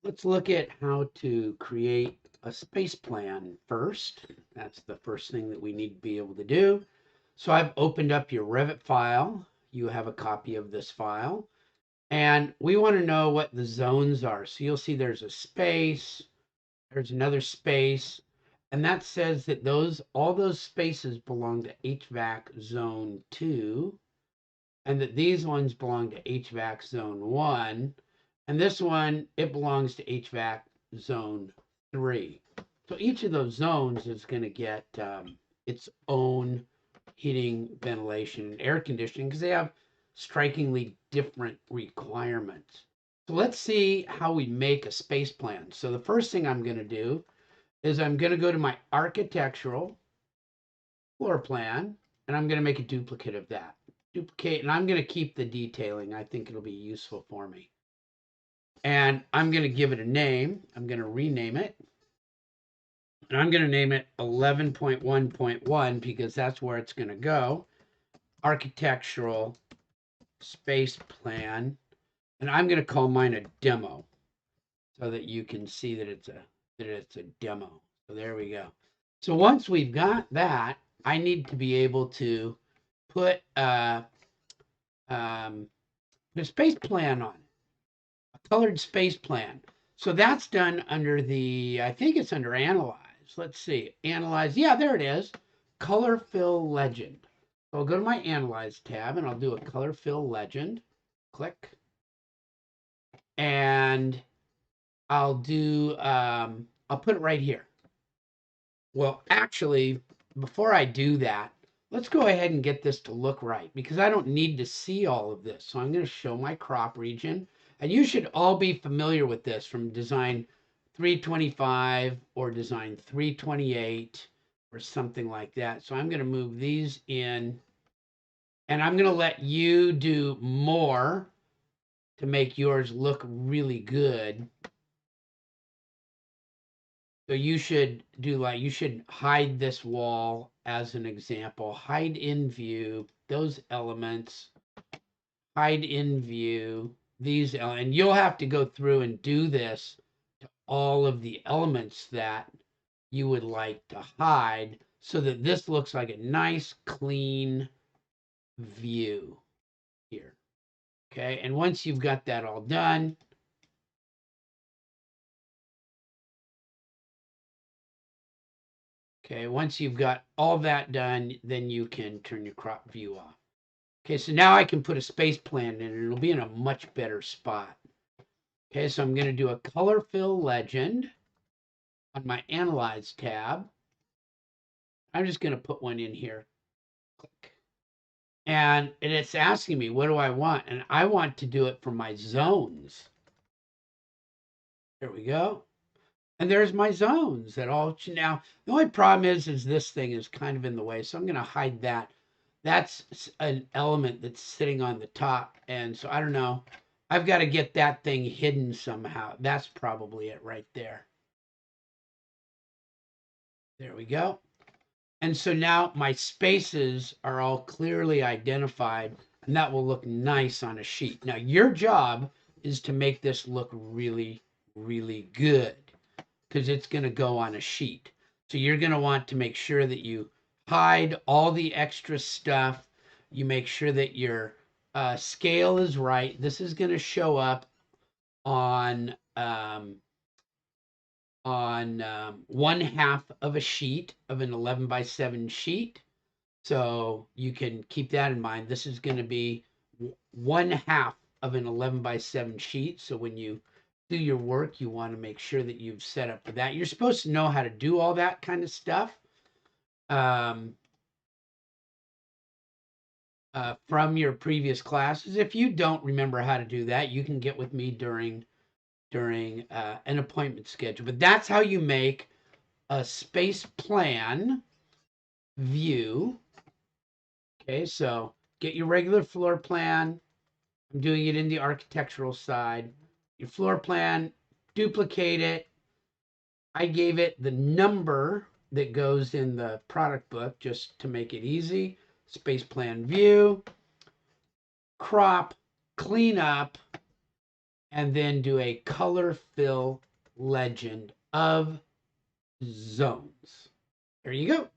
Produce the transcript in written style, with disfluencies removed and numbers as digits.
Let's look at how to create a space plan first. That's the first thing that we need to be able to do. So I've opened up your Revit file. You have a copy of this file. And we want to know what the zones are. So you'll see there's a space, there's another space, and that says that all those spaces belong to HVAC zone 2, and that these ones belong to HVAC zone 1, and this one, it belongs to HVAC zone 3. So each of those zones is going to get its own heating, ventilation, and air conditioning because they have strikingly different requirements. So let's see how we make a space plan. So the first thing I'm going to do is I'm going to go to my architectural floor plan, and I'm going to make a duplicate of that. Duplicate, and I'm going to keep the detailing. I think it'll be useful for me. And I'm going to give it a name. I'm going to rename it. And I'm going to name it 11.1.1 because that's where it's going to go. Architectural space plan. And I'm going to call mine a demo so that you can see that it's a demo. So there we go. So once we've got that, I need to be able to put a space plan on it, a colored space plan. So that's done under I think it's under Analyze. Let's see, Analyze. Yeah, there it is. Color Fill Legend. So I'll go to my Analyze tab and I'll do a Color Fill Legend. Click. And I'll put it right here. Well, actually, before I do that, let's go ahead and get this to look right because I don't need to see all of this. So I'm going to show my crop region. And you should all be familiar with this from design 325 or design 328 or something like that. So I'm going to move these in and I'm going to let you do more to make yours look really good. So you should you should hide this wall as an example, hide in view, those elements, hide in view, and you'll have to go through and do this to all of the elements that you would like to hide so that this looks like a nice, clean view here. Okay, and once you've got that all done, okay, once you've got all that done, then you can turn your crop view off. Okay, so now I can put a space plan in and it'll be in a much better spot. Okay, so I'm going to do a color fill legend on my Analyze tab. I'm just going to put one in here. Click. And it's asking me, what do I want? And I want to do it for my zones. There we go. And there's my zones that all now. The only problem is this thing is kind of in the way. So I'm going to hide that. That's an element that's sitting on the top. And so I don't know. I've got to get that thing hidden somehow. That's probably it right there. There we go. And so now my spaces are all clearly identified and that will look nice on a sheet. Now your job is to make this look really, really good because it's going to go on a sheet. So you're going to want to make sure that you hide all the extra stuff. You make sure that your scale is right. This is going to show up on 1/2 of a sheet of an 11x7 sheet. So you can keep that in mind. This is going to be 1/2 of an 11x7 sheet. So when you do your work, you want to make sure that you've set up for that. You're supposed to know how to do all that kind of stuff from your previous classes. If you don't remember how to do that, you can get with me during an appointment schedule. But that's how you make a space plan view. Okay, so get your regular floor plan. I'm doing it in the architectural side. Your floor plan, duplicate it. I gave it the number that goes in the product book just to make it easy. Space plan view, crop, clean up, and then do a color fill legend of zones. There you go.